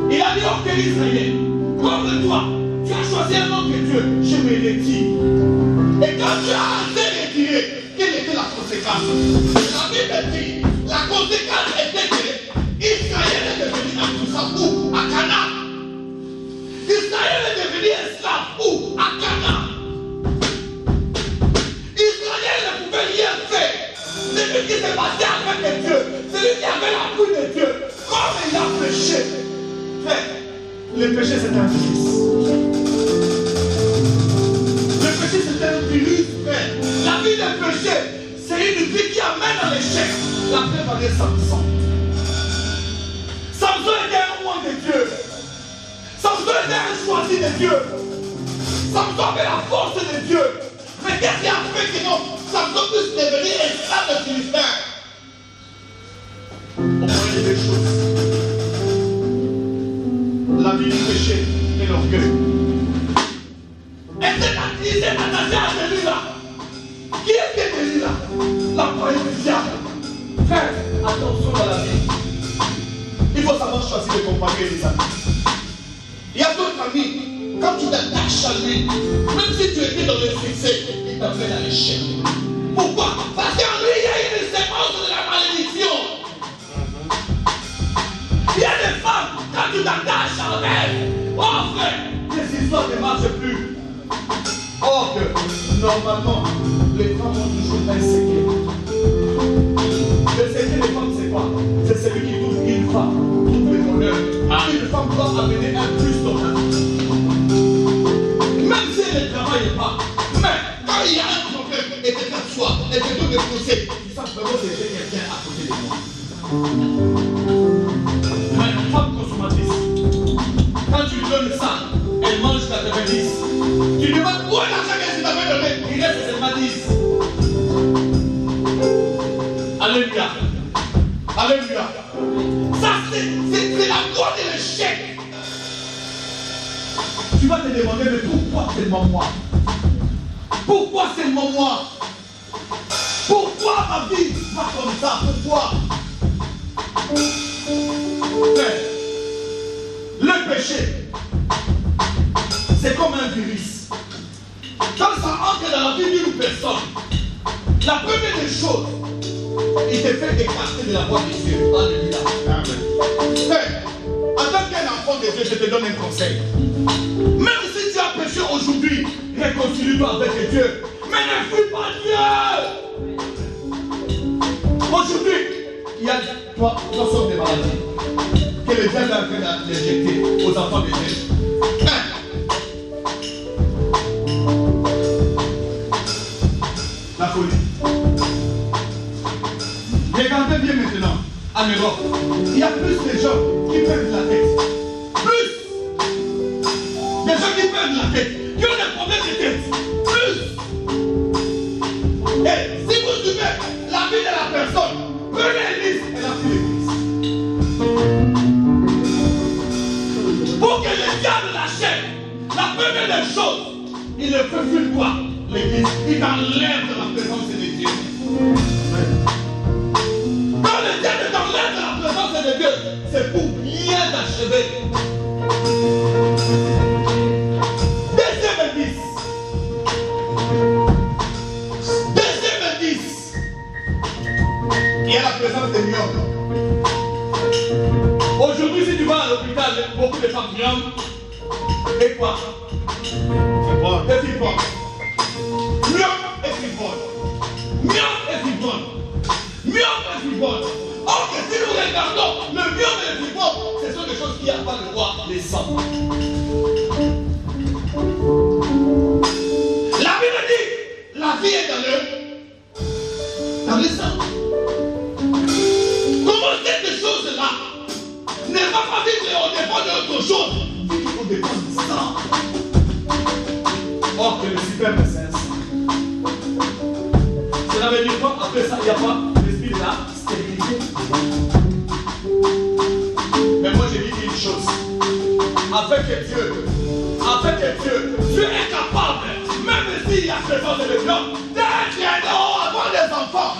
Il a dit au pays Israël, comme toi, tu as choisi un autre Dieu, je me retire. Et quand tu as assez retiré, quelle était la conséquence? La Bible dit, la conséquence était que Israël est devenu un Moussafou à Cana. Israël est devenu esclave à Cana. Israël ne pouvait rien faire. Celui qui s'est battu avec Dieu, celui qui avait la pluie de Dieu, comme il a péché. Frère, le péché c'est un virus. Le péché c'est un virus, frère. La vie de péché, c'est une vie qui amène à l'échec. La preuve avec Samson. Samson était un roi de Dieu. Samson était un choisi de Dieu. Samson avait la force de Dieu. Mais qu'est-ce qui a fait que non, Samson puisse devenir esclave de Philistin? Au moyen des choses. La vie du péché et l'orgueil. Et c'est attaché à Delilah. Qui était Delilah? L'employé du diable. Frère, attention à la vie. Il faut savoir choisir de comparer les amis. Il y a d'autres amis, quand tu t'attaches à lui, même si tu étais dans le succès, il t'amène à l'échec. Pourquoi? Parce qu'en lui, il y a une séquence de la malédiction. Il y a des femmes, quand tu t'attaches en elles, oh frère, les histoires ne marchent plus. Or que, normalement, les femmes ont toujours un secret. Le secret des femmes, c'est quoi? C'est celui qui trouve une femme, trouve le bonheur. Une femme doit amener un plus dans la vie. Même si elle ne travaille pas, mais quand il y a un problème, et que ça soit, et que tout est poussé, tu sais vraiment que j'ai quelqu'un à côté de moi. Mais une femme consommatrice, quand tu lui donnes ça, elle mange 90. Tu lui demandes où est l'argent qu'elle t'avait donné, il reste seulement 10. Alléluia. Alléluia. Ça, c'est la cause de l'échec. Tu vas te demander, mais pourquoi seulement moi? Pourquoi seulement moi? Pourquoi ma vie va comme ça? Pourquoi? péché, c'est comme un virus. Quand ça entre dans la vie d'une personne, la première des choses, il te fait écarter de la voie de Dieu. Alléluia. Amen. Frère, en tant qu'un enfant de Dieu, je te donne un conseil. Même si tu as péché aujourd'hui, réconcilie-toi avec Dieu. Mais ne fuis pas Dieu. Aujourd'hui, il y a trois sortes de maladies que le diable est en train d'injecter aux enfants de Dieu. La folie. Regardez bien maintenant, en Europe, il y a plus de gens qui perdent la tête. Plus. Des gens qui perdent la tête, qui ont des problèmes de tête. Plus. Et si vous suivez la vie de la personne, prenez une liste et la fuit l'église. Pour que le diable l'achète, la première des choses, il ne peut fuir quoi? L'église, il enlève de la présence de Dieu. Quand le diable t'enlève de la présence de Dieu, c'est pour bien t'achever. Deuxième indice. Il y a la présence des myomes. Aujourd'hui, si tu vas à l'hôpital, beaucoup de femmes myomes. Et quoi? Et fibrone. Myome et fibrone. Myome et fibrone. Myome et fibrone. Or que si nous regardons le myome et le fibrone, ce sont des choses qui n'ont pas le droit de sang. La Bible dit, la vie est dans le sang. Comment cette chose-là ne va pas vivre au dépend d'autre chose, vivre au dépend du sang. Or que le super médecin, cela veut dire quoi? Après ça, il n'y a pas l'esprit de la stérilité. Mais moi je dis une chose. Avec Dieu, Dieu est capable, même s'il y a présence de Dieu, d'être avoir des enfants.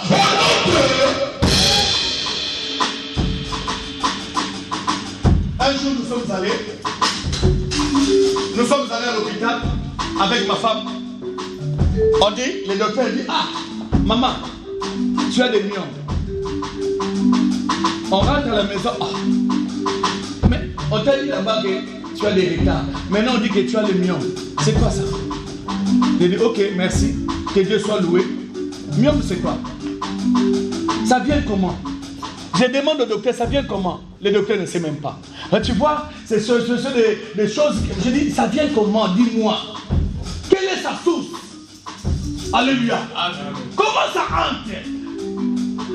Un jour nous sommes allés à l'hôpital avec ma femme. On dit, le docteur dit, ah, maman, tu as des myomes. On rentre à la maison, ah, mais on t'a dit là-bas que tu as des retards. Maintenant on dit que tu as des myomes. C'est quoi ça? J'ai dit, ok, merci, que Dieu soit loué. Myome, c'est quoi? Ça vient comment? Je demande au docteur, ça vient comment? Le docteur ne sait même pas. Tu vois, ce sont des choses. Je dis, ça vient comment? Dis-moi. Quelle est sa source? Alléluia. Amen. Comment ça entre?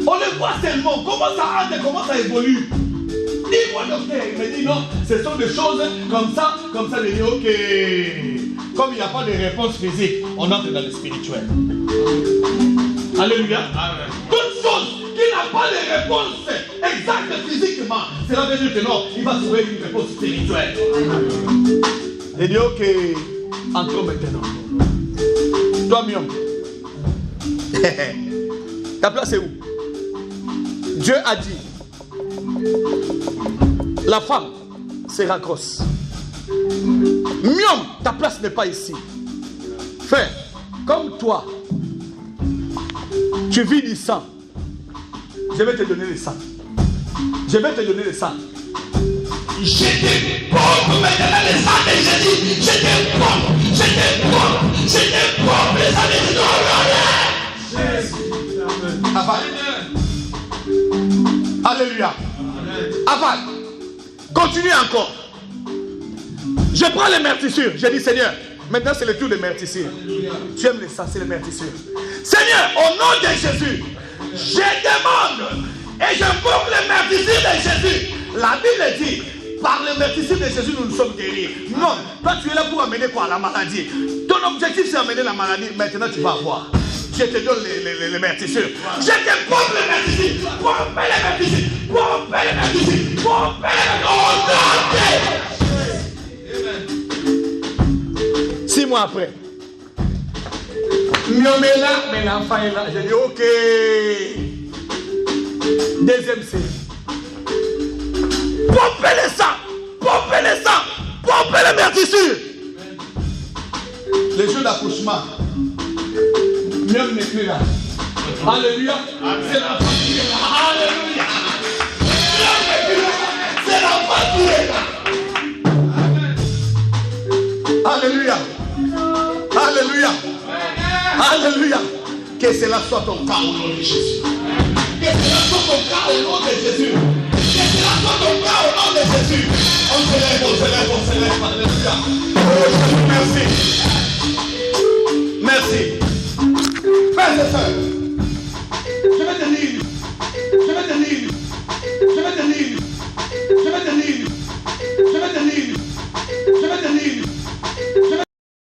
On le voit seulement. Comment ça entre? Comment ça évolue? Dis-moi, docteur. Il me dit non, ce sont des choses comme ça. Il dit, ok. Comme il n'y a pas de réponse physique, on entre dans le spirituel. Alléluia. Amen. Toute chose qui n'a pas de réponse exacte physiquement, cela veut dire que non, il va trouver une réponse spirituelle. Il dit ok, entrons maintenant. Toi, myome, ta place est où? Dieu a dit, la femme sera grosse. Myome, ta place n'est pas ici. Frère, comme toi, tu vis du sang. Je vais te donner le sang. Je te pompe maintenant le sang de Jésus. Je te pompe le sang de Jésus. Avale. Alléluia. Avale. Continue encore. Je prends les meurtrissures. Je dis Seigneur, maintenant c'est le tour des meurtrissures. Tu aimes le sang, c'est les meurtrissures. Seigneur, au nom de Jésus, je demande et je pompe les meurtrissures de Jésus. La Bible dit, par les meurtrissures de Jésus, nous sommes guéris. Non, toi tu es là pour amener quoi? La maladie. Ton objectif c'est amener la maladie. Maintenant tu vas avoir. Je te donne les meurtrissures. Je te pompe les meurtrissures. Pompe les meurtrissures. Pompe les meurtrissures. Pompe les meurtrissures. 6 mois après. Myome est là, mais l'enfant est là. J'ai dit ok. Deuxième série. Pompez le sang. Jésus est là. Alléluia. C'est l'enfant qui est là. Alléluia. C'est l'enfant qui est là. Alléluia. Alléluia. Alléluia. Que cela soit ton cas au nom de Jésus. Que cela soit ton cas au nom de Jésus. Que cela soit ton cas au nom de Jésus. On se lève, on se lève, on se lève. Alléluia. Oh Jésus, merci. Merci. Frères et sœurs.